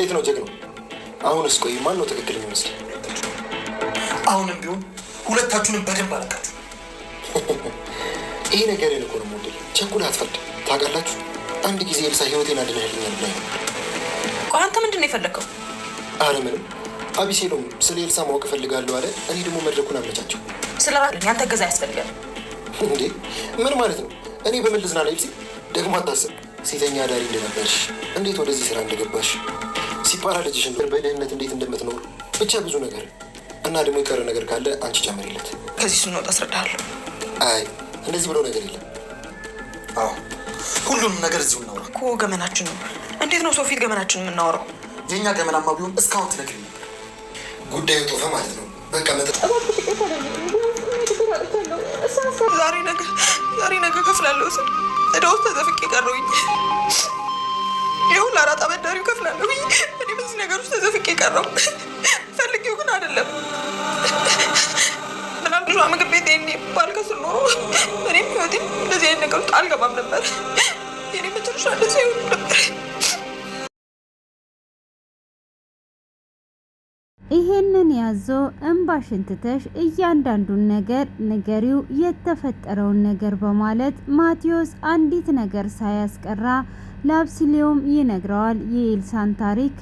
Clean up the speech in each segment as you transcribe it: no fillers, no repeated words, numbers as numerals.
እንዴት ነው ጀግናው? አሁንስ ቆይ ማን ነው ትክክለኛ መስል? አሁንም ቢሆን ሁለታችሁንም በደንብ አላቃችሁ። ይሄ ነገር የልኮ ነው ሞዴል ቸኩል አትፈርድ። ታውቃላችሁ አንድ ጊዜ ኤልሳ ህይወቴን አድነህልኛል ብላኝ ነበር። ቆይ አንተ ምንድን ነው የፈለከው? አረ ምንም። አቢሴሎም ስለ ኤልሳ ማወቅ እፈልጋለሁ አለ። እኔ ደግሞ መድረኩን አመቻቸው። ስለ ራስህ ያንተ ገዛ ያስፈልጋል እንዴ? ምን ማለት ነው? እኔ በምን ልዝናና? ኤልሲ ደግሞ አታስብ። ሴተኛ አዳሪ እንደነበርሽ፣ እንዴት ወደዚህ ስራ እንደገባሽ፣ ሲፓራ ልጅሽ በድህነት እንዴት እንደምትኖር ብቻ ብዙ ነገር እና ደግሞ የቀረ ነገር ካለ አንቺ ጨምሪለት። ከዚህ ስንወጣ አስረዳሃለሁ። አይ እንደዚህ ብሎ ነገር የለም። አዎ ሁሉንም ነገር እዚሁ እናውራ እኮ። ገመናችን ነው። እንዴት ነው ሰው ፊት ገመናችን የምናወራው? የእኛ ገመናማ ቢሆን እስካሁን ትነግሪኝ ነበር። ጉዳዩ ጦፈ ማለት ነው። በቃ መጠጥ ዛሬ ነገ ከፍላለሁ ስል እዳ ውስጥ ተዘፍቄ ቀረሁኝ። ይሁን ለአራጣ አበዳሪው ከፍላለሁ። እኔ በዚህ ነገር ውስጥ ተዘፍቄ ቀረሁ። ፈልጌው ግን አይደለም። ምናልባት ምግብ ቤት ይሄኔ ባልከስር ኖሮ እኔም ህይወቴም እንደዚህ አይነት ነገር ውስጥ አልገባም ነበር። የኔ መጨረሻ እንደዚህ አይሆንም ነበር። ይሄንን ያዘው እንባሽን ትተሽ እያንዳንዱን ነገር ንገሪው፣ የተፈጠረውን ነገር በማለት ማቴዎስ አንዲት ነገር ሳያስቀራ ለአብሲሊዮም ይነግረዋል። የኤልሳን ታሪክ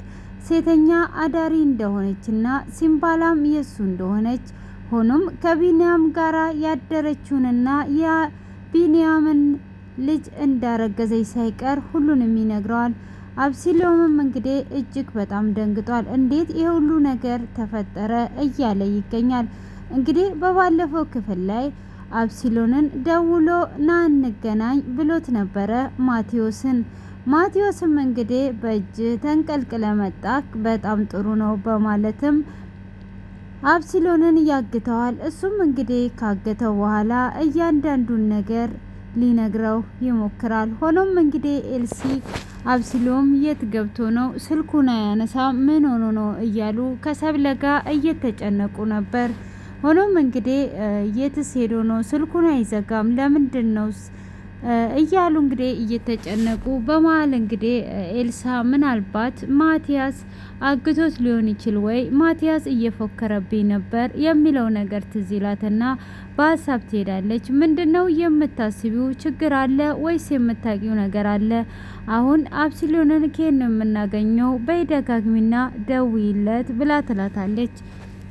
ሴተኛ አዳሪ እንደሆነችና ሲምባላም የሱ እንደሆነች ሆኖም ከቢንያም ጋራ ያደረችውንና የቢንያምን ልጅ እንዳረገዘች ሳይቀር ሁሉንም ይነግረዋል። አብሲሊዮምም እንግዲህ እጅግ በጣም ደንግጧል። እንዴት ይሄ ሁሉ ነገር ተፈጠረ እያለ ይገኛል። እንግዲህ በባለፈው ክፍል ላይ አብሲሎንን ደውሎ ና እንገናኝ ብሎት ነበረ ማቴዎስም እንግዲህ በእጅ ተንቀልቅለ መጣክ በጣም ጥሩ ነው በማለትም አብሲሎንን ያግተዋል። እሱም እንግዲህ ካገተው በኋላ እያንዳንዱን ነገር ሊነግረው ይሞክራል። ሆኖም እንግዲህ ኤልሲ አብሲሎም የት ገብቶ ነው ስልኩን አያነሳ ምን ሆኖ ነው እያሉ ከሰብለ ጋር እየተጨነቁ ነበር። ሆኖም እንግዲህ የትስ ሄዶ ነው ስልኩን አይዘጋም ለምንድን ነው እያሉ እንግዲህ እየተጨነቁ በመሀል እንግዲህ ኤልሳ ምናልባት ማቲያስ አግቶት ሊሆን ይችል ወይ ማቲያስ እየፎከረብኝ ነበር የሚለው ነገር ትዝ ይላትና በሀሳብ ትሄዳለች። ምንድነው የምታስቢው? ችግር አለ ወይስ የምታውቂው ነገር አለ? አሁን አብሲሎንን ከየት ነው የምናገኘው? በይደጋግሚና ደውይለት ብላ ትላታለች።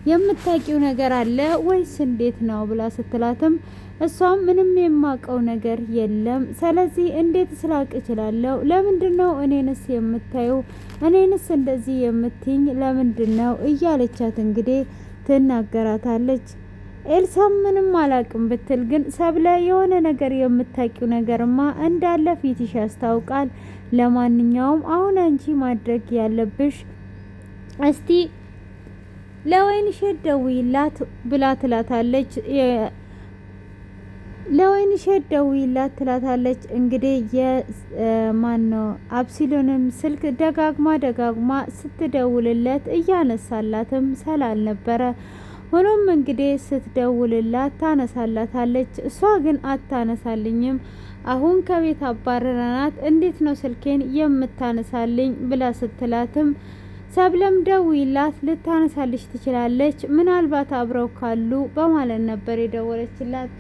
የምታውቂው ነገር አለ ወይስ እንዴት ነው ብላ ስትላትም እሷም ምንም የማውቀው ነገር የለም። ስለዚህ እንዴት ስላቅ እችላለሁ? ለምንድነው እኔንስ የምታየው? እኔንስ እንደዚህ የምትኝ ለምንድነው እያለቻት እንግዲህ ትናገራታለች። ኤልሳም ምንም አላቅም ብትል ግን ሰብለ የሆነ ነገር የምታውቂው ነገርማ እንዳለ ፊትሽ ያስታውቃል። ለማንኛውም አሁን አንቺ ማድረግ ያለብሽ እስቲ ለወይንሸት ደውይላት ብላ ትላታለች። ለወይንሸት ደውይላት ትላታለች። እንግዲህ የማነው አብሲሎንም ስልክ ደጋግማ ስትደውልለት እያነሳላትም ስላልነበረ ሆኖም እንግዲህ ስትደውልላት ታነሳላታለች። እሷ ግን አታነሳልኝም። አሁን ከቤት አባረናት እንዴት ነው ስልኬን የምታነሳልኝ ብላ ስትላትም ሰብለም ደውይላት ልታነሳልሽ ትችላለች፣ ምናልባት አብረው ካሉ በማለት ነበር የደወለችላት።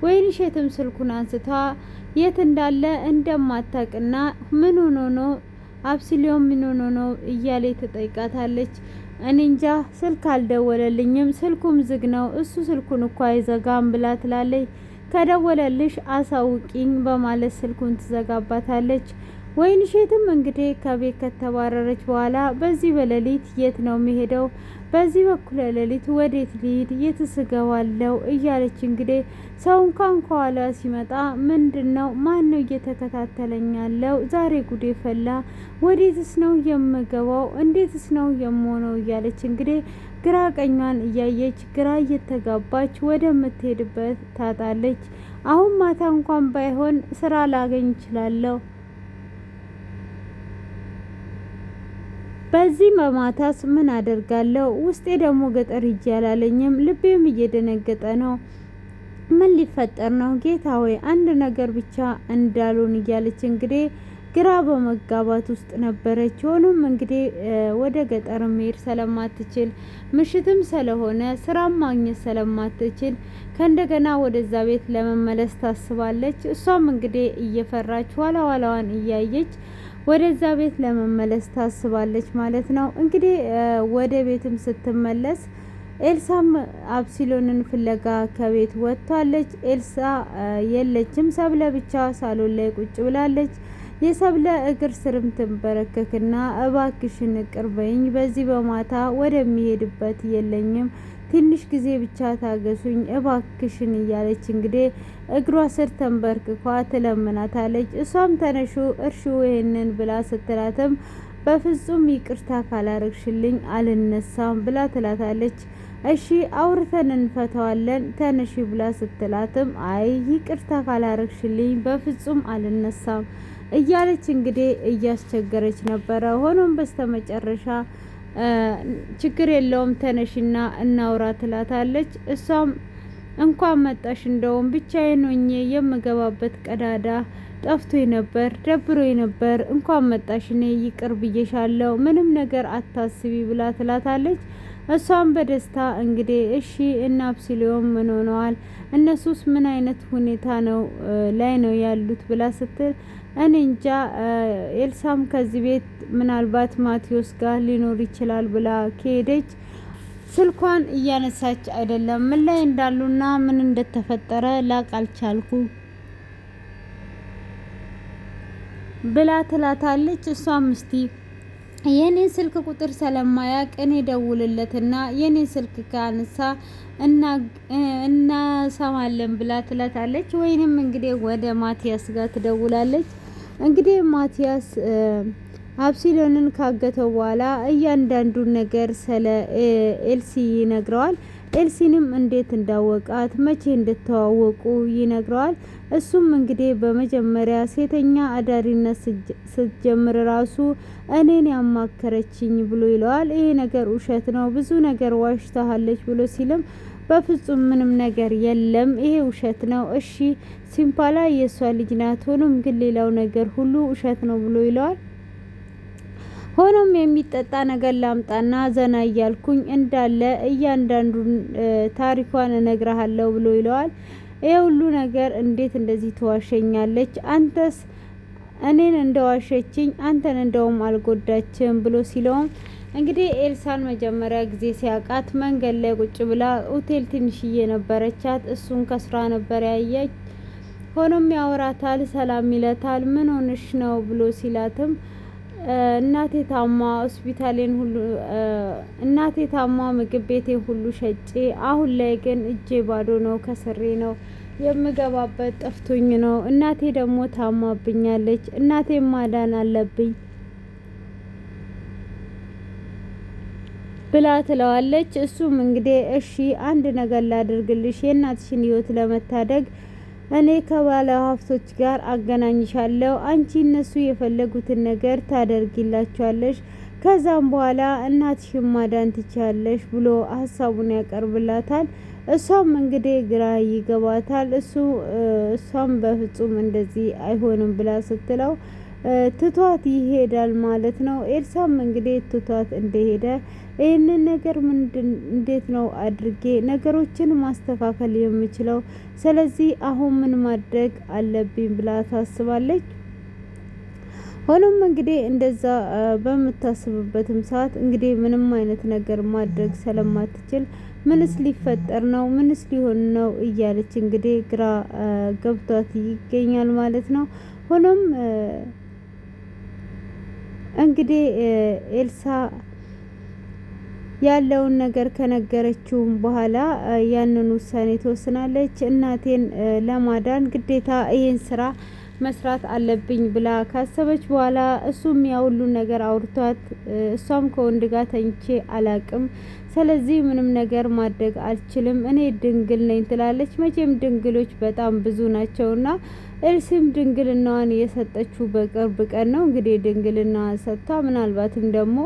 ወይንሸትም ስልኩን አንስታ የት እንዳለ እንደማታቅና ምን ሆኖ ነው አብሲሊዮም ምን ሆኖ ነው እያለ ትጠይቃታለች። እኔ እንጃ ስልክ አልደወለልኝም፣ ስልኩም ዝግ ነው፣ እሱ ስልኩን እኮ አይዘጋም ብላ ትላለች። ከደወለልሽ አሳውቂኝ በማለት ስልኩን ትዘጋባታለች። ወይንሸትም እንግዲህ ከቤት ከተባረረች በኋላ በዚህ በሌሊት የት ነው የሚሄደው? በዚህ በኩል ሌሊት ወዴት ሊሄድ የትስ እገባለሁ እያለች እንግዲህ ሰው እንኳን ከኋላ ሲመጣ ምንድነው ማን ነው እየተከታተለኝ ያለው? ዛሬ ጉዴ ፈላ። ወዴትስ ነው የምገባው? እንዴትስ ነው የምሆነው? እያለች እንግዲህ ግራ ቀኟን እያየች ግራ እየተጋባች ወደምትሄድበት ታጣለች። አሁን ማታ እንኳን ባይሆን ስራ ላገኝ እችላለሁ። በዚህ በማታስ ምን አደርጋለሁ? ውስጤ ደግሞ ገጠር ሂጅ ያላለኝም፣ ልቤም እየደነገጠ ነው። ምን ሊፈጠር ነው? ጌታ ሆይ አንድ ነገር ብቻ እንዳሉን እያለች እንግዲህ ግራ በመጋባት ውስጥ ነበረች። ሆኖም እንግዲህ ወደ ገጠር መሄድ ስለማትችል ምሽትም ስለሆነ ስራም ማግኘት ስለማትችል ከእንደገና ወደዛ ቤት ለመመለስ ታስባለች። እሷም እንግዲህ እየፈራች ዋላዋን እያየች ወደዛ ቤት ለመመለስ ታስባለች ማለት ነው። እንግዲህ ወደ ቤትም ስትመለስ ኤልሳም አብሲሎንን ፍለጋ ከቤት ወጥታለች። ኤልሳ የለችም። ሰብለ ብቻ ሳሎን ላይ ቁጭ ብላለች። የሰብለ እግር ስርም ትንበረከክና እባክሽን ቅርበኝ፣ በዚህ በማታ ወደሚሄድበት የለኝም፣ ትንሽ ጊዜ ብቻ ታገሱኝ እባክሽን እያለች እንግዲህ እግሯ ስር ተንበርክኳ ትለምናታለች። እሷም ተነሹ እርሹ ይሄንን ብላ ስትላትም በፍጹም ይቅርታ ካላረግሽልኝ አልነሳም ብላ ትላታለች። እሺ አውርተን እንፈታዋለን ተነሺ ብላ ስትላትም አይ ይቅርታ ካላረግሽልኝ በፍጹም አልነሳም እያለች እንግዲህ እያስቸገረች ነበረ። ሆኖም በስተመጨረሻ ችግር የለውም ተነሽና እናውራ ትላታለች። እሷም እንኳን መጣሽ፣ እንደውም ብቻዬን ሆኜ የምገባበት ቀዳዳ ጠፍቶኝ ነበር፣ ደብሮኝ ነበር፣ እንኳን መጣሽ፣ እኔ ይቅር ብዬሻለሁ፣ ምንም ነገር አታስቢ ብላ ትላታለች። እሷም በደስታ እንግዲህ እሺ እና አብሲሎም ምን ሆነዋል፣ እነሱስ ምን አይነት ሁኔታ ነው ላይ ነው ያሉት ብላ ስትል እኔ እንጃ፣ ኤልሳም ከዚህ ቤት ምናልባት ማቴዎስ ጋር ሊኖር ይችላል ብላ ከሄደች ስልኳን እያነሳች አይደለም። ምን ላይ እንዳሉና ምን እንደተፈጠረ ላቅ አልቻልኩ ብላ ትላታለች። እሷም እስቲ የኔን ስልክ ቁጥር ስለማያቅ እኔ ደውልለትና የኔን ስልክ ካነሳ እናሰማለን ብላ ትላታለች። ወይንም እንግዲህ ወደ ማቲያስ ጋር ትደውላለች። እንግዲህ ማቲያስ አብሲሎንን ካገተው በኋላ እያንዳንዱን ነገር ስለ ኤልሲ ይነግረዋል። ኤልሲንም እንዴት እንዳወቃት መቼ እንደተዋወቁ ይነግረዋል። እሱም እንግዲህ በመጀመሪያ ሴተኛ አዳሪነት ስትጀምር ራሱ እኔን ያማከረችኝ ብሎ ይለዋል። ይሄ ነገር ውሸት ነው፣ ብዙ ነገር ዋሽታለች ብሎ ሲልም በፍጹም ምንም ነገር የለም፣ ይሄ ውሸት ነው። እሺ ሲምፓላ የእሷ ልጅ ናት፣ ሆኖም ግን ሌላው ነገር ሁሉ ውሸት ነው ብሎ ይለዋል። ሆኖም የሚጠጣ ነገር ላምጣና ዘና እያልኩኝ እንዳለ እያንዳንዱን ታሪኳን እነግርሃለሁ ብሎ ይለዋል። ይሄ ሁሉ ነገር እንዴት እንደዚህ ትዋሸኛለች? አንተስ እኔን እንደዋሸችኝ አንተን እንደውም አልጎዳችም ብሎ ሲለውም እንግዲህ ኤልሳን መጀመሪያ ጊዜ ሲያውቃት መንገድ ላይ ቁጭ ብላ ሆቴል ትንሽዬ ነበረቻት። እሱን ከስራ ነበር ያየች። ሆኖም ያወራታል፣ ሰላም ይለታል። ምን ሆነሽ ነው ብሎ ሲላትም እናቴ ታማ ሆስፒታሌን ሁሉ እናቴ ታማ ምግብ ቤቴን ሁሉ ሸጬ አሁን ላይ ግን እጄ ባዶ ነው፣ ከስሬ ነው የምገባበት ጠፍቶኝ ነው። እናቴ ደግሞ ታማብኛለች፣ እናቴ ማዳን አለብኝ ብላ ትለዋለች። እሱም እንግዲህ እሺ አንድ ነገር ላድርግልሽ፣ የእናትሽን ህይወት ለመታደግ እኔ ከባለ ሀብቶች ጋር አገናኝሻለሁ፣ አንቺ እነሱ የፈለጉትን ነገር ታደርጊላቸዋለሽ፣ ከዛም በኋላ እናትሽን ማዳን ትችያለሽ ብሎ ሀሳቡን ያቀርብላታል። እሷም እንግዲህ ግራ ይገባታል። እሷም በፍጹም እንደዚህ አይሆንም ብላ ስትለው ትቷት ይሄዳል ማለት ነው። ኤልሳም እንግዲህ ትቷት እንደሄደ ይህንን ነገር እንዴት ነው አድርጌ ነገሮችን ማስተካከል የምችለው? ስለዚህ አሁን ምን ማድረግ አለብኝ ብላ ታስባለች። ሆኖም እንግዲህ እንደዛ በምታስብበትም ሰዓት እንግዲህ ምንም አይነት ነገር ማድረግ ስለማትችል ምንስ ሊፈጠር ነው፣ ምንስ ሊሆን ነው እያለች እንግዲህ ግራ ገብቷት ይገኛል ማለት ነው። ሆኖም እንግዲህ ኤልሳ ያለውን ነገር ከነገረችውም በኋላ ያንን ውሳኔ ትወስናለች። እናቴን ለማዳን ግዴታ ይሄን ስራ መስራት አለብኝ ብላ ካሰበች በኋላ እሱም ያሁሉን ነገር አውርቷት እሷም ከወንድ ጋር ተኝቼ አላቅም፣ ስለዚህ ምንም ነገር ማድረግ አልችልም፣ እኔ ድንግል ነኝ ትላለች። መቼም ድንግሎች በጣም ብዙ ናቸውና ኤልሲም ድንግልናዋን የሰጠችው በቅርብ ቀን ነው። እንግዲህ ድንግልናዋን ሰጥታ ምናልባትም ደግሞ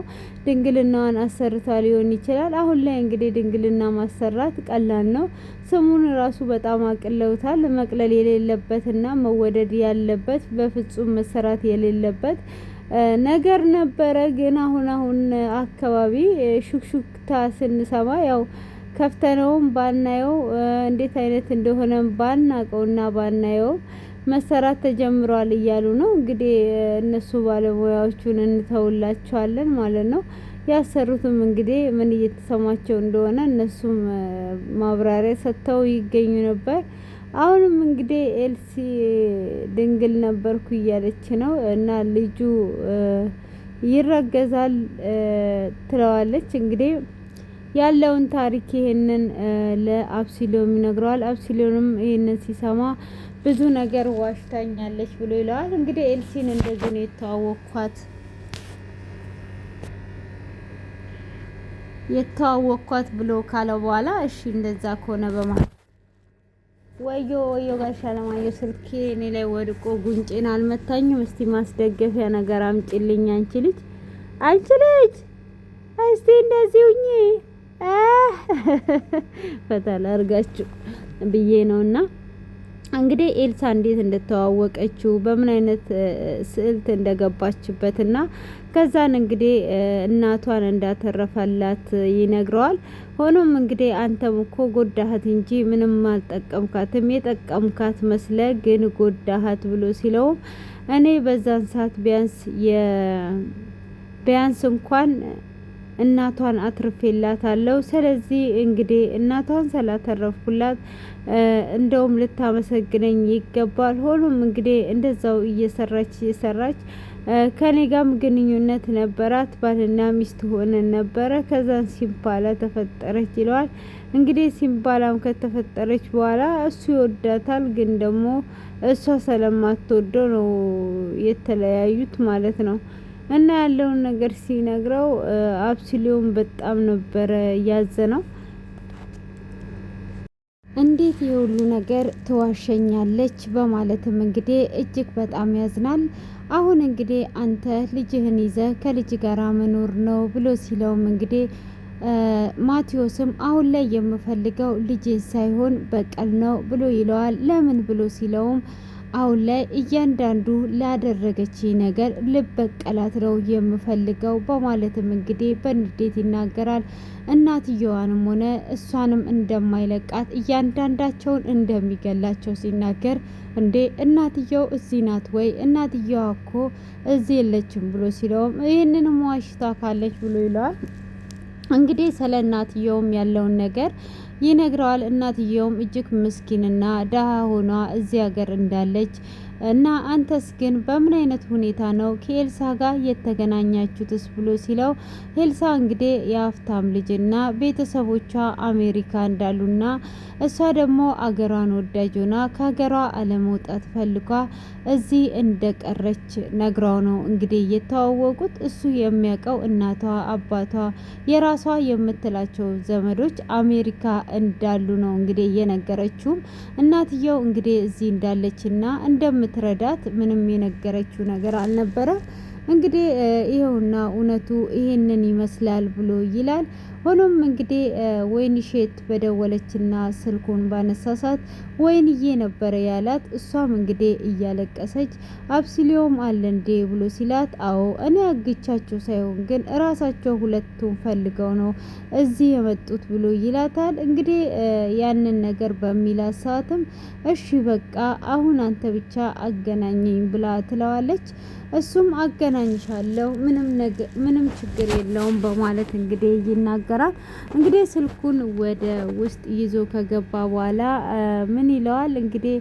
ድንግልናዋን አሰርታ ሊሆን ይችላል። አሁን ላይ እንግዲህ ድንግልና ማሰራት ቀላል ነው። ስሙን ራሱ በጣም አቅለውታል። መቅለል የሌለበትና መወደድ ያለበት በፍጹም መሰራት የሌለበት ነገር ነበረ። ግን አሁን አካባቢ ሹክሹክታ ስንሰማ ያው ከፍተነውም ባናየው እንዴት አይነት እንደሆነ ባናቀውና ባናየው መሰራት ተጀምሯል እያሉ ነው። እንግዲህ እነሱ ባለሙያዎቹን እንተውላቸዋለን ማለት ነው። ያሰሩትም እንግዲህ ምን እየተሰማቸው እንደሆነ እነሱም ማብራሪያ ሰጥተው ይገኙ ነበር። አሁንም እንግዲህ ኤልሲ ድንግል ነበርኩ እያለች ነው እና ልጁ ይረገዛል ትለዋለች። እንግዲህ ያለውን ታሪክ ይሄንን ለአብሲሎም ይነግረዋል። አብሲሎንም ይሄንን ሲሰማ ብዙ ነገር ዋሽታኛለች ብሎ ይለዋል። እንግዲህ ኤልሲን እንደዚህ ነው የተዋወቅኳት ብሎ ካለ በኋላ እሺ እንደዛ ከሆነ በማለት ወዮ ጋሽ አለማየሁ ስልኬ እኔ ላይ ወድቆ ጉንጬን አልመታኝም። እስቲ ማስደገፊያ ነገር አምጪልኝ። አንቺ ልጅ እስቲ እንደዚህ ሁኚ ፈታላ አርጋችሁ ብዬ ነውና እንግዲህ ኤልሳ እንዴት እንደተዋወቀችው በምን አይነት ስዕልት እንደገባችበትና ከዛን እንግዲህ እናቷን እንዳተረፈላት ይነግረዋል። ሆኖም እንግዲህ አንተም እኮ ጎዳሃት እንጂ ምንም አልጠቀምካትም፣ የጠቀምካት መስለ ግን ጎዳሃት ብሎ ሲለው እኔ በዛን ሰዓት ቢያንስ እንኳን እናቷን አትርፌላታለሁ። ስለዚህ እንግዲህ እናቷን ስላተረፍኩላት እንደውም ልታመሰግነኝ ይገባል። ሆኖም እንግዲህ እንደዛው እየሰራች ከኔ ጋርም ግንኙነት ነበራት፣ ባልና ሚስት ሆነን ነበረ። ከዛን ሲምባላ ተፈጠረች ይለዋል። እንግዲህ ሲምባላም ከተፈጠረች በኋላ እሱ ይወዳታል፣ ግን ደግሞ እሷ ስለማትወደው ነው የተለያዩት ማለት ነው። እና ያለውን ነገር ሲነግረው አብሲሎም በጣም ነበረ ያዘነው። እንዴት የሁሉ ነገር ትዋሸኛለች በማለትም እንግዲህ እጅግ በጣም ያዝናል። አሁን እንግዲህ አንተ ልጅህን ይዘህ ከልጅ ጋር መኖር ነው ብሎ ሲለውም እንግዲህ ማቴዎስም አሁን ላይ የምፈልገው ልጅን ሳይሆን በቀል ነው ብሎ ይለዋል። ለምን ብሎ ሲለውም አሁን ላይ እያንዳንዱ ላደረገች ነገር ልበቀላት ነው የምፈልገው በማለትም እንግዲህ በንዴት ይናገራል። እናትየዋንም ሆነ እሷንም እንደማይለቃት እያንዳንዳቸውን እንደሚገላቸው ሲናገር እንዴ እናትየው እዚህ ናት ወይ? እናትየዋ እኮ እዚህ የለችም ብሎ ሲለውም ይህንንም ዋሽታ ካለች ብሎ ይለዋል። እንግዲህ ስለ እናትየውም ያለውን ነገር ይነግረዋል። እናትየውም እጅግ ምስኪንና ደሃ ሆኗ እዚህ ሀገር እንዳለች እና አንተስ ግን በምን አይነት ሁኔታ ነው ከኤልሳ ጋር የተገናኛችሁትስ ብሎ ሲለው ኤልሳ እንግዲህ የሀብታም ልጅና ቤተሰቦቿ አሜሪካ እንዳሉና እሷ ደግሞ አገሯን ወዳጅ ሆና ከሀገሯ አለመውጣት ፈልጓ እዚህ እንደቀረች ነግራው ነው እንግዲህ የተዋወቁት። እሱ የሚያውቀው እናቷ፣ አባቷ፣ የራሷ የምትላቸው ዘመዶች አሜሪካ እንዳሉ ነው እንግዲህ የነገረችውም። እናትየው እንግዲህ እዚህ እንዳለችና እንደምትረዳት ምንም የነገረችው ነገር አልነበረም። እንግዲህ ይኸውና እውነቱ ይሄንን ይመስላል ብሎ ይላል። ሆኖም እንግዲህ ወይንሼት በደወለችና ስልኩን ባነሳሳት ወይንዬ ነበረ ያላት። እሷም እንግዲህ እያለቀሰች አብሲሊዮም አለ እንዴ ብሎ ሲላት አዎ እኔ አግቻቸው ሳይሆን ግን እራሳቸው ሁለቱም ፈልገው ነው እዚህ የመጡት ብሎ ይላታል። እንግዲህ ያንን ነገር በሚላት ሰዓትም እሺ በቃ አሁን አንተ ብቻ አገናኘኝ ብላ ትለዋለች። እሱም አገናኝሻለሁ ምንም ችግር የለውም በማለት እንግዲህ ይናገራል። እንግዲህ ስልኩን ወደ ውስጥ ይዞ ከገባ በኋላ ምን ይለዋል እንግዲህ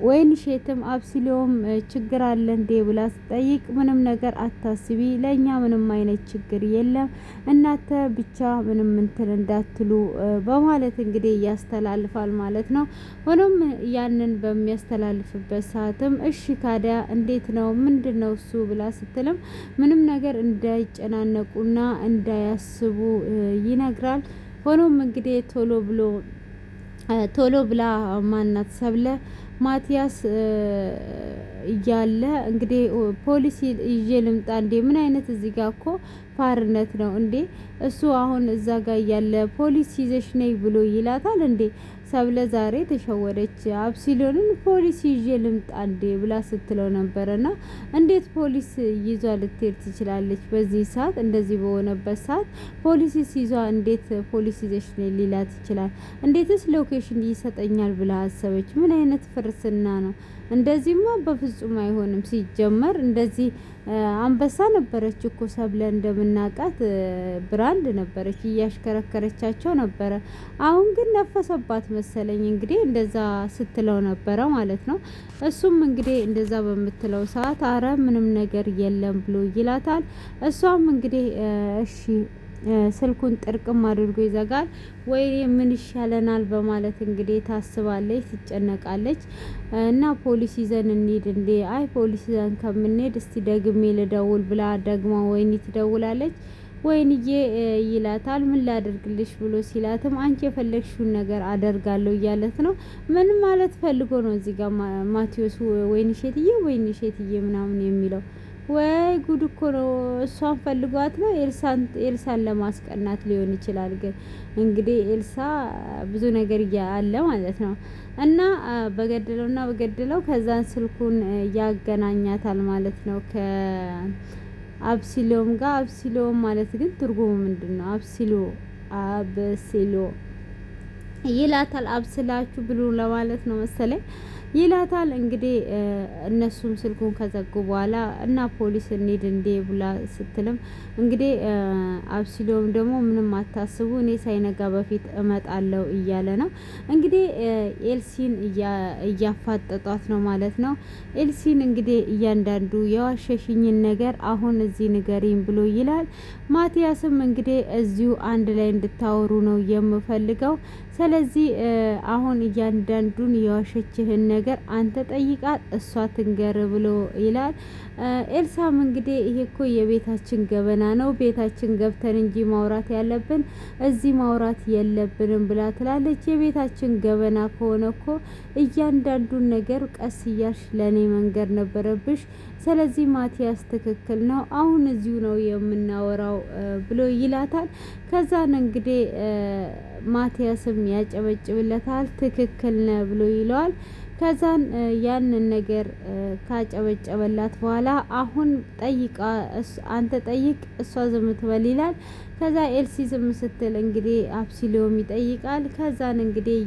ወይንሼትም አብሲሊዮም ችግር አለ እንዴ ብላ ስጠይቅ ምንም ነገር አታስቢ፣ ለእኛ ምንም አይነት ችግር የለም፣ እናንተ ብቻ ምንም እንትን እንዳትሉ በማለት እንግዲህ ያስተላልፋል ማለት ነው። ሆኖም ያንን በሚያስተላልፍበት ሰዓትም እሺ ካዲያ እንዴት ነው ምንድን ነው እሱ ብላ ስትልም ምንም ነገር እንዳይጨናነቁና እንዳያስቡ ይነግራል። ሆኖም እንግዲህ ቶሎ ብላ ማናት ሰብለ ማቲያስ እያለ እንግዲህ ፖሊስ ይዤ ልምጣ እንዴ? ምን አይነት እዚህ ጋር እኮ ፋርነት ነው እንዴ? እሱ አሁን እዛ ጋር እያለ ፖሊስ ይዘሽ ነይ ብሎ ይላታል እንዴ? ሰብለ ዛሬ ተሸወደች። አብሲሎንን ፖሊስ ይዤ ልምጣ እንዴ ብላ ስትለው ነበረና እንዴት ፖሊስ ይዟ ልትሄድ ትችላለች? በዚህ ሰዓት እንደዚህ በሆነበት ሰዓት ፖሊስስ ይዟ እንዴት ፖሊስ ይዘሽ ነይ ሊላት ይችላል? እንዴትስ ሎኬሽን ይሰጠኛል ብላ አሰበች? ምን አይነት ፍርስና ነው? እንደዚህማ በፍጹም አይሆንም። ሲጀመር እንደዚህ አንበሳ ነበረች እኮ ሰብለ እንደምናቃት ብራንድ ነበረች፣ እያሽከረከረቻቸው ነበረ። አሁን ግን ነፈሰባት መሰለኝ እንግዲህ እንደዛ ስትለው ነበረ ማለት ነው። እሱም እንግዲህ እንደዛ በምትለው ሰዓት አረ ምንም ነገር የለም ብሎ ይላታል። እሷም እንግዲህ እሺ ስልኩን ጥርቅም አድርጎ ይዘጋል። ወይ ምን ይሻለናል በማለት እንግዲህ ታስባለች፣ ትጨነቃለች። እና ፖሊስ ይዘን እንሂድ እንዴ? አይ ፖሊስ ይዘን ከምንሄድ እስቲ ደግሜ ልደውል ብላ ደግማ ወይኒ ትደውላለች። ወይንዬ ይላታል። ምን ላደርግልሽ ብሎ ሲላትም አንቺ የፈለግሽውን ነገር አደርጋለሁ እያለት ነው። ምን ማለት ፈልጎ ነው እዚህ ጋር ማቴዎስ ወይንሼትዬ ምናምን የሚለው? ወይ ጉድ እኮ ነው። እሷን ፈልጓት ነው ኤልሳን ለማስቀናት ሊሆን ይችላል። ግን እንግዲህ ኤልሳ ብዙ ነገር አለ ማለት ነው። እና በገደለው ከዛን ስልኩን ያገናኛታል ማለት ነው ከአብሲሎም ጋር። አብሲሎም ማለት ግን ትርጉሙ ምንድን ነው? አብሲሎ ይላታል። አብስላችሁ ብሉ ለማለት ነው መሰለኝ ይላታል። እንግዲህ እነሱም ስልኩን ከዘጉ በኋላ እና ፖሊስ እንሂድ እንዴ ብላ ስትልም እንግዲህ አብሲሎም ደግሞ ምንም አታስቡ እኔ ሳይነጋ በፊት እመጣለሁ እያለ ነው። እንግዲህ ኤልሲን እያፋጠጧት ነው ማለት ነው። ኤልሲን እንግዲህ እያንዳንዱ የዋሸሽኝን ነገር አሁን እዚህ ንገሪኝ ብሎ ይላል። ማቲያስም እንግዲህ እዚሁ አንድ ላይ እንድታወሩ ነው የምፈልገው። ስለዚህ አሁን እያንዳንዱን የዋሸችህን ነገር አንተ ጠይቃት እሷ ትንገር ብሎ ይላል። ኤልሳም እንግዲህ ይሄ እኮ የቤታችን ገበና ነው፣ ቤታችን ገብተን እንጂ ማውራት ያለብን እዚህ ማውራት የለብንም ብላ ትላለች። የቤታችን ገበና ከሆነ እኮ እያንዳንዱን ነገር ቀስ እያልሽ ለእኔ መንገር ነበረብሽ። ስለዚህ ማቲያስ ትክክል ነው፣ አሁን እዚሁ ነው የምናወራው ብሎ ይላታል። ከዛን እንግዲህ ማቲያስም ያጨበጭብለታል። ትክክል ነው ብሎ ይለዋል። ከዛን ያንን ነገር ካጨበጨበላት በኋላ አሁን ጠይቃ አንተ ጠይቅ እሷ ዝም ትበል ይላል። ከዛ ኤልሲ ዝም ስትል እንግዲህ አብሲሎም ይጠይቃል። ከዛን እንግዲህ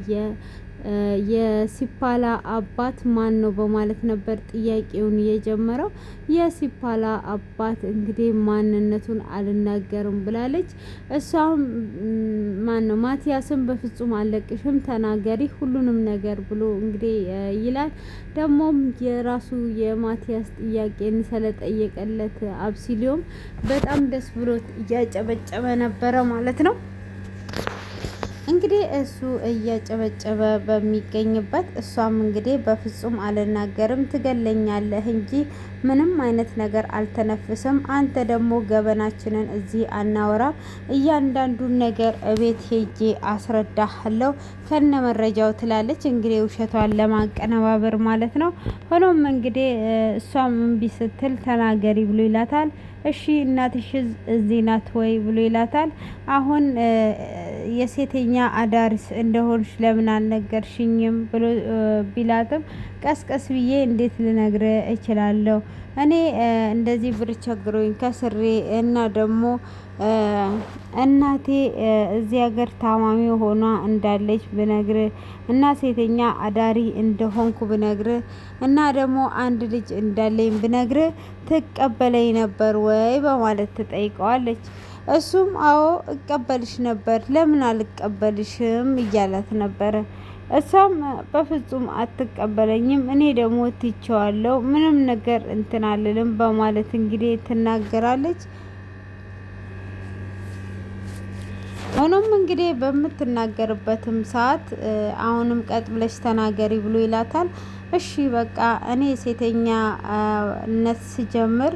የሲፓላ አባት ማን ነው በማለት ነበር ጥያቄውን የጀመረው። የሲፓላ አባት እንግዲህ ማንነቱን አልናገርም ብላለች። እሷም ማን ነው ማቲያስም በፍጹም አለቅሽም ተናገሪ ሁሉንም ነገር ብሎ እንግዲህ ይላል። ደግሞም የራሱ የማቲያስ ጥያቄን ስለጠየቀለት አብሲሎም በጣም ደስ ብሎት እያጨበጨበ ነበረ ማለት ነው። እንግዲህ እሱ እያጨበጨበ በሚገኝበት እሷም እንግዲህ በፍጹም አልናገርም ትገለኛለህ እንጂ ምንም አይነት ነገር አልተነፍስም። አንተ ደግሞ ገበናችንን እዚህ አናወራም። እያንዳንዱን ነገር እቤት ሄጄ አስረዳሃለሁ ከነ መረጃው ትላለች። እንግዲህ ውሸቷን ለማቀነባበር ማለት ነው። ሆኖም እንግዲህ እሷም እምቢ ስትል ተናገሪ ብሎ ይላታል። እሺ እናትሽ እዚህ ናት ወይ ብሎ ይላታል። አሁን የሴተኛ አዳሪስ እንደሆንሽ ለምን አልነገርሽኝም ብሎ ቢላትም ቀስቀስ ብዬ እንዴት ልነግር እችላለሁ? እኔ እንደዚህ ብር ቸግሮኝ ከስሬ እና ደግሞ እናቴ እዚህ ሀገር ታማሚ ሆኗ እንዳለች ብነግር እና ሴተኛ አዳሪ እንደሆንኩ ብነግር እና ደግሞ አንድ ልጅ እንዳለኝ ብነግር ትቀበለኝ ነበር ወይ በማለት ትጠይቀዋለች። እሱም አዎ እቀበልሽ ነበር፣ ለምን አልቀበልሽም እያላት ነበረ። እሷም በፍጹም አትቀበለኝም፣ እኔ ደግሞ ትቼዋለሁ፣ ምንም ነገር እንትን አልልም በማለት እንግዲህ ትናገራለች። ሆኖም እንግዲህ በምትናገርበትም ሰዓት አሁንም ቀጥ ብለሽ ተናገሪ ብሎ ይላታል። እሺ በቃ እኔ ሴተኛነት ስጀምር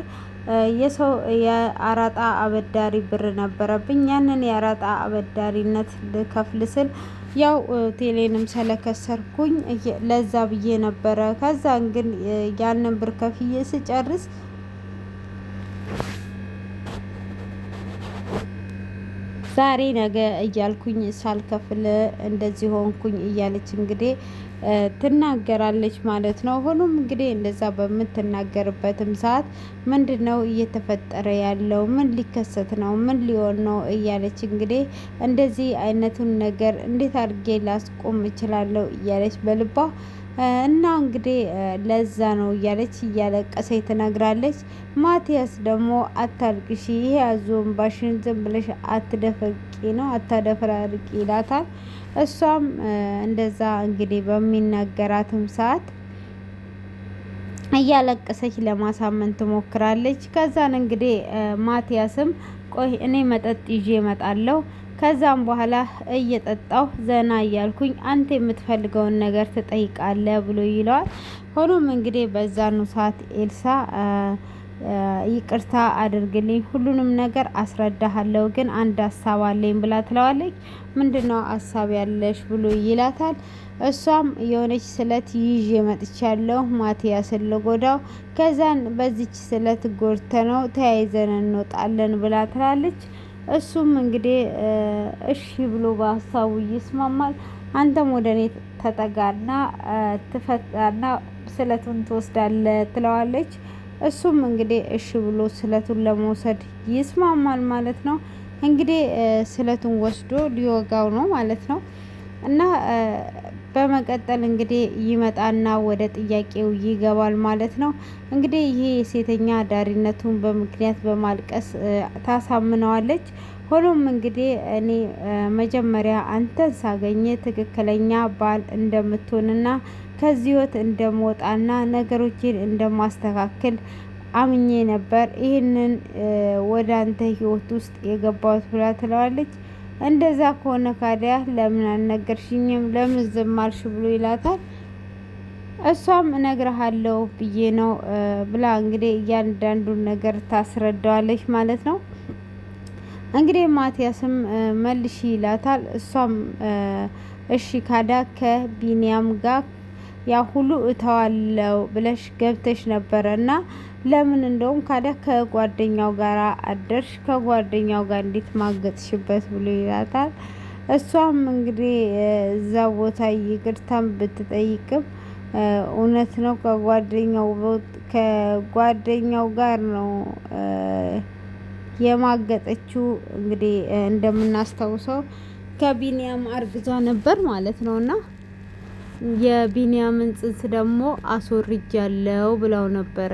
የሰው የአራጣ አበዳሪ ብር ነበረብኝ። ያንን የአራጣ አበዳሪነት ልከፍል ስል ያው ቴሌንም ስለከሰርኩኝ ለዛ ብዬ ነበረ። ከዛን ግን ያንን ብር ከፍዬ ስጨርስ ዛሬ ነገ እያልኩኝ ሳልከፍል እንደዚህ ሆንኩኝ እያለች እንግዲህ ትናገራለች ማለት ነው። ሆኖም እንግዲህ እንደዛ በምትናገርበትም ሰዓት ምንድን ነው እየተፈጠረ ያለው? ምን ሊከሰት ነው? ምን ሊሆን ነው? እያለች እንግዲህ እንደዚህ አይነቱን ነገር እንዴት አድርጌ ላስቆም እችላለሁ? እያለች በልቧ እና እንግዲህ ለዛ ነው እያለች እያለቀሰች ትነግራለች። ማቲያስ ደግሞ አታልቅሺ፣ ይሄ ያዞን ባሽን ዝም ብለሽ አትደፈቂ ነው አታደፍራርቂ ይላታል። እሷም እንደዛ እንግዲህ በሚናገራትም ሰዓት እያለቀሰች ለማሳመን ትሞክራለች። ከዛን እንግዲህ ማቲያስም ቆይ እኔ መጠጥ ይዤ እመጣለሁ ከዛም በኋላ እየጠጣሁ ዘና እያልኩኝ አንተ የምትፈልገውን ነገር ትጠይቃለህ ብሎ ይለዋል። ሆኖም እንግዲህ በዛኑ ሰዓት ኤልሳ ይቅርታ አድርግልኝ፣ ሁሉንም ነገር አስረዳሃለሁ፣ ግን አንድ ሀሳብ አለኝ ብላ ትለዋለች። ምንድነው ሀሳብ ያለሽ ብሎ ይላታል። እሷም የሆነች ስለት ይዤ መጥቻለሁ ማቲያስን ልጎዳው፣ ከዛን በዚች ስለት ጎድተነው ተያይዘን እንወጣለን ብላ ትላለች። እሱም እንግዲህ እሺ ብሎ በሀሳቡ ይስማማል። አንተም ወደ እኔ ተጠጋና ትፈታና ስለቱን ትወስዳለህ ትለዋለች። እሱም እንግዲህ እሺ ብሎ ስለቱን ለመውሰድ ይስማማል ማለት ነው። እንግዲህ ስለቱን ወስዶ ሊወጋው ነው ማለት ነው። እና በመቀጠል እንግዲህ ይመጣና ወደ ጥያቄው ይገባል ማለት ነው። እንግዲህ ይሄ የሴተኛ ዳሪነቱን በምክንያት በማልቀስ ታሳምነዋለች። ሆኖም እንግዲህ እኔ መጀመሪያ አንተን ሳገኘ ትክክለኛ ባል እንደምትሆንና ከዚህ ህይወት እንደምወጣና ነገሮችን እንደማስተካከል አምኜ ነበር ይህንን ወደ አንተ ህይወት ውስጥ የገባሁት ብላ ትለዋለች። እንደዛ ከሆነ ካዲያ ለምን አልነገርሽኝም? ለምን ዝም አልሽ? ብሎ ይላታል። እሷም እነግርሃለሁ ብዬ ነው ብላ እንግዲህ እያንዳንዱን ነገር ታስረዳዋለች ማለት ነው። እንግዲህ ማቲያስም መልሽ ይላታል። እሷም እሺ ካዳ ከቢኒያም ጋር ያ ሁሉ እተዋለው ብለሽ ገብተሽ ነበረ እና ለምን እንደውም ካዳ ከጓደኛው ጋር አደርሽ? ከጓደኛው ጋር እንዴት ማገጥሽበት? ብሎ ይላታል። እሷም እንግዲህ እዛ ቦታ ይቅርታም ብትጠይቅም እውነት ነው ከጓደኛው ጋር ነው የማገጠችው። እንግዲህ እንደምናስታውሰው ከቢኒያም አርግዛ ነበር ማለት ነው እና የቢኒያምን ጽንስ ደግሞ አስወርጃለሁ ብለው ነበረ።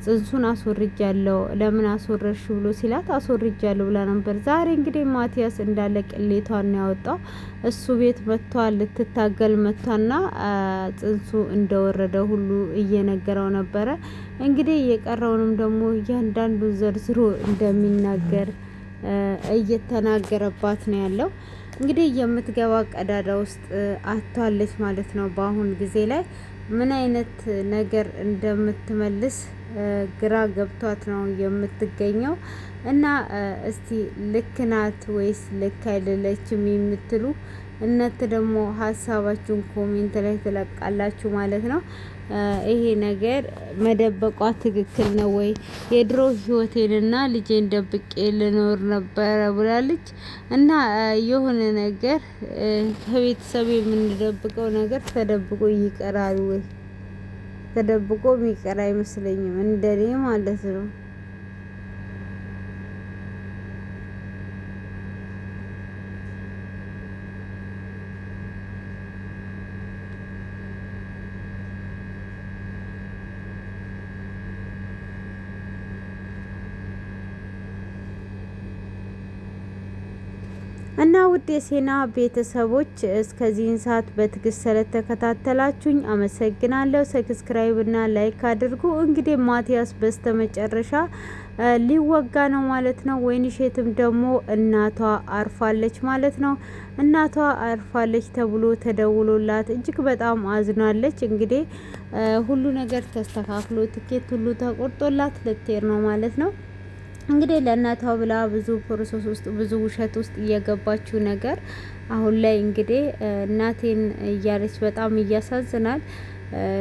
ጽንሱን አስወርጃለሁ ለምን አስወረሽ ብሎ ሲላት አስወርጃለሁ ብላ ነበር። ዛሬ እንግዲህ ማቲያስ እንዳለ ቅሌቷን ያወጣው እሱ ቤት መጥቷል። ልትታገል መጥቷና ጽንሱ እንደወረደ ሁሉ እየነገረው ነበረ። እንግዲህ የቀረውንም ደግሞ እያንዳንዱ ዘርዝሮ እንደሚናገር እየተናገረባት ነው ያለው። እንግዲህ የምትገባ ቀዳዳ ውስጥ አጥቷለች ማለት ነው። በአሁን ጊዜ ላይ ምን አይነት ነገር እንደምትመልስ ግራ ገብቷት ነው የምትገኘው። እና እስቲ ልክ ናት ወይስ ልክ አይደለችም የምትሉ እናንተ ደግሞ ሀሳባችሁን ኮሜንት ላይ ትለቃላችሁ ማለት ነው። ይሄ ነገር መደበቋ ትክክል ነው ወይ? የድሮ ህይወቴንና ልጄን ደብቄ ልኖር ነበረ ብላለች። እና የሆነ ነገር ከቤተሰብ የምንደብቀው ነገር ተደብቆ ይቀራል ወይ? ተደብቆ የሚቀር አይመስለኝም እንደኔ ማለት ነው። እና ውድ የሴና ቤተሰቦች እስከዚህን ሰዓት በትዕግስት ስለተከታተላችሁኝ አመሰግናለሁ። ሰብስክራይብ እና ላይክ አድርጉ። እንግዲህ ማቲያስ በስተመጨረሻ ሊወጋ ነው ማለት ነው። ወይንሸትም ደግሞ እናቷ አርፋለች ማለት ነው። እናቷ አርፋለች ተብሎ ተደውሎላት እጅግ በጣም አዝናለች። እንግዲህ ሁሉ ነገር ተስተካክሎ ትኬት ሁሉ ተቆርጦላት ልትሄድ ነው ማለት ነው። እንግዲህ ለእናቷ ብላ ብዙ ፕሮሰስ ውስጥ ብዙ ውሸት ውስጥ እየገባችው ነገር አሁን ላይ እንግዲህ እናቴን እያለች በጣም እያሳዝናል።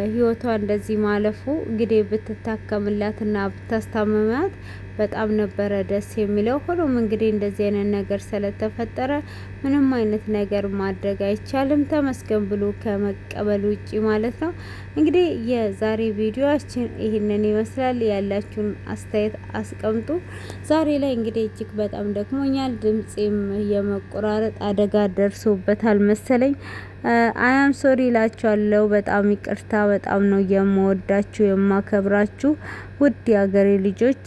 ህይወቷ እንደዚህ ማለፉ እንግዲህ ብትታከምላትና ብታስታምማት በጣም ነበረ ደስ የሚለው። ሆኖም እንግዲህ እንደዚህ አይነት ነገር ስለተፈጠረ ምንም አይነት ነገር ማድረግ አይቻልም፣ ተመስገን ብሎ ከመቀበል ውጪ ማለት ነው። እንግዲህ የዛሬ ቪዲዮአችን ይህንን ይመስላል። ያላችሁን አስተያየት አስቀምጡ። ዛሬ ላይ እንግዲህ እጅግ በጣም ደክሞኛል። ድምጼም የመቆራረጥ አደጋ ደርሶበታል መሰለኝ። አያም ሶሪ እላችኋለሁ። በጣም ይቅርታ። በጣም ነው የምወዳችሁ የማከብራችሁ ውድ የሀገሬ ልጆች።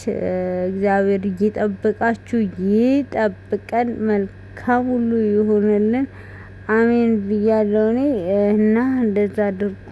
እግዚአብሔር ይጠብቃችሁ ይጠብቀን፣ መልካም ሁሉ ይሁንልን። አሜን ብያለሁ እኔ እና እንደዛ አድርጉ።